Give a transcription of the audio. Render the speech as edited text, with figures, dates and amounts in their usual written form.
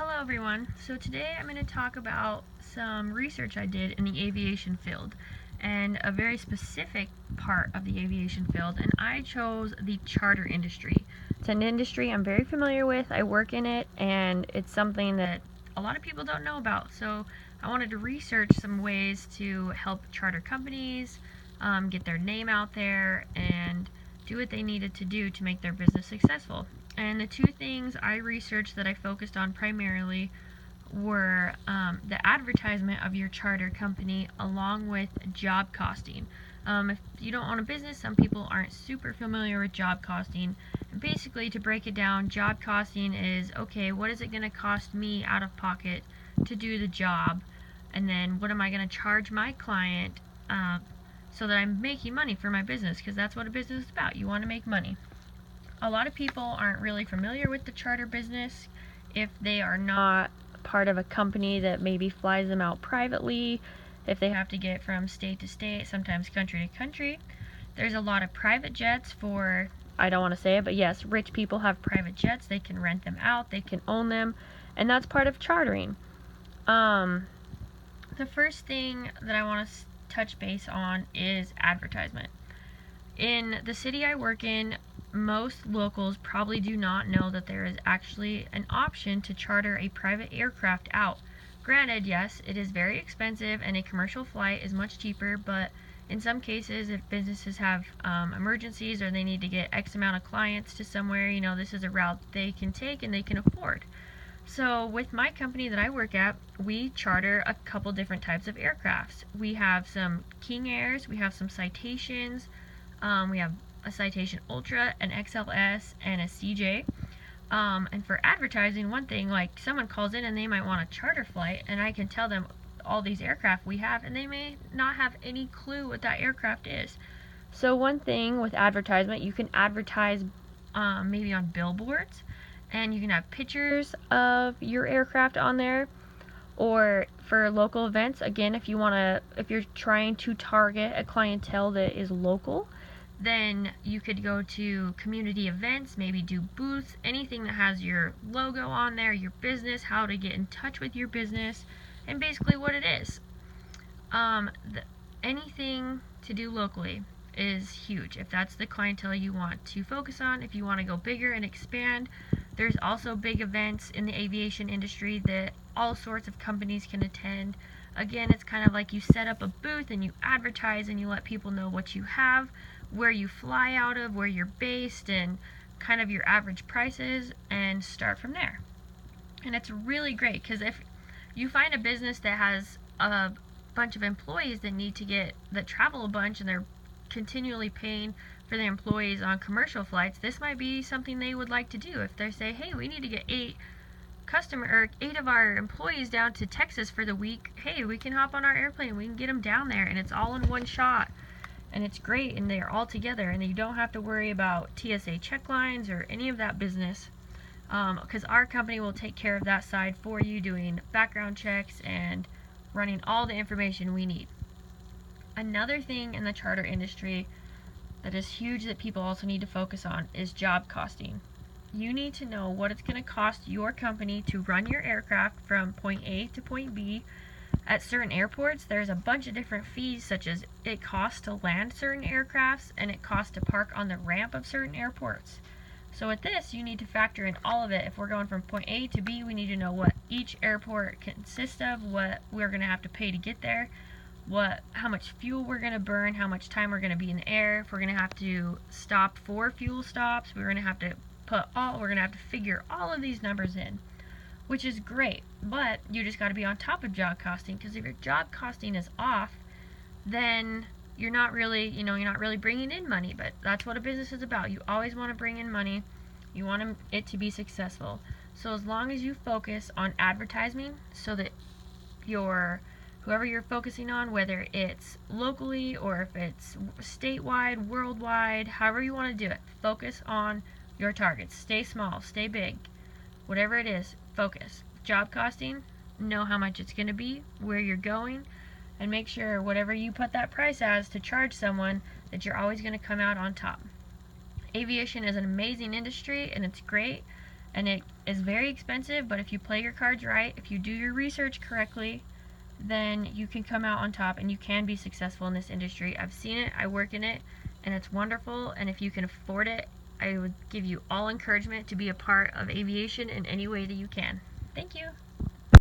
Hello everyone. So today I'm going to talk about some research I did in the aviation field and a very specific part of the aviation field, and I chose the charter industry. It's an industry I'm very familiar with. I work in it, and it's something that a lot of people don't know about. So I wanted to research some ways to help charter companies get their name out there and do what they needed to do to make their business successful. And the two things I researched that I focused on primarily were the advertisement of your charter company along with job costing. If you don't own a business, some people aren't super familiar with job costing. And basically, to break it down, job costing is, okay, what is it going to cost me out of pocket to do the job? And then what am I going to charge my client so that I'm making money for my business? Because that's what a business is about. You want to make money. A lot of people aren't really familiar with the charter business if they are not part of a company that maybe flies them out privately, if they have to get from state to state, sometimes country to country. There's a lot of private jets for, I don't want to say it, but yes, rich people have private jets. They can rent them out, they can own them, and that's part of chartering. The first thing that I want to touch base on is advertisement. In the city I work in, most locals probably do not know that there is actually an option to charter a private aircraft out. Granted, yes, it is very expensive and a commercial flight is much cheaper, but in some cases, if businesses have emergencies or they need to get X amount of clients to somewhere, this is a route they can take and they can afford. So with my company that I work at, we charter a couple different types of aircrafts. We have some King Airs, we have some Citations, we have a Citation Ultra, an XLS, and a CJ. And for advertising, one thing, like someone calls in and they might want a charter flight, and I can tell them all these aircraft we have, and they may not have any clue what that aircraft is. So one thing with advertisement, you can advertise maybe on billboards, and you can have pictures of your aircraft on there. Or for local events, again, if you're trying to target a clientele that is local, then you could go to community events, maybe do booths, anything that has your logo on there, your business, how to get in touch with your business, and basically what it is. Anything to do locally is huge if that's the clientele you want to focus on. If you want to go bigger and expand, there's also big events in the aviation industry that all sorts of companies can attend. Again, it's kind of like you set up a booth and you advertise and you let people know what you have, where you fly out of, where you're based, and kind of your average prices, and start from there. And it's really great because if you find a business that has a bunch of employees that travel a bunch and they're continually paying for their employees on commercial flights, this might be something they would like to do. If they say, hey, we need to get eight of our employees down to Texas for the week, hey, we can hop on our airplane, we can get them down there, and it's all in one shot, and it's great, and they're all together, and you don't have to worry about TSA check lines or any of that business, because our company will take care of that side for you, doing background checks and running all the information we need. Another thing in the charter industry that is huge that people also need to focus on is job costing. You need to know what it's going to cost your company to run your aircraft from point A to point B. At certain airports, there's a bunch of different fees, such as it costs to land certain aircrafts and it costs to park on the ramp of certain airports. So with this, you need to factor in all of it. If we're going from point A to B, we need to know what each airport consists of, what we're going to have to pay to get there, how much fuel we're going to burn, how much time we're going to be in the air, if we're going to have to stop for fuel stops, we're going to have to figure all of these numbers in, which is great, but you just got to be on top of job costing, because if your job costing is off, then you're not really bringing in money. But that's what a business is about. You always want to bring in money. You want it to be successful. So as long as you focus on advertising, so that whoever you're focusing on, whether it's locally or if it's statewide, worldwide, however you want to do it, focus on your targets. Stay small, stay big, whatever it is, focus. Job costing, know how much it's going to be, where you're going, and make sure whatever you put that price as to charge someone, that you're always going to come out on top. Aviation is an amazing industry, and it's great, and it is very expensive, but if you play your cards right, if you do your research correctly, then you can come out on top and you can be successful in this industry. I've seen it, I work in it, and it's wonderful. And if you can afford it, I would give you all encouragement to be a part of aviation in any way that you can. Thank you.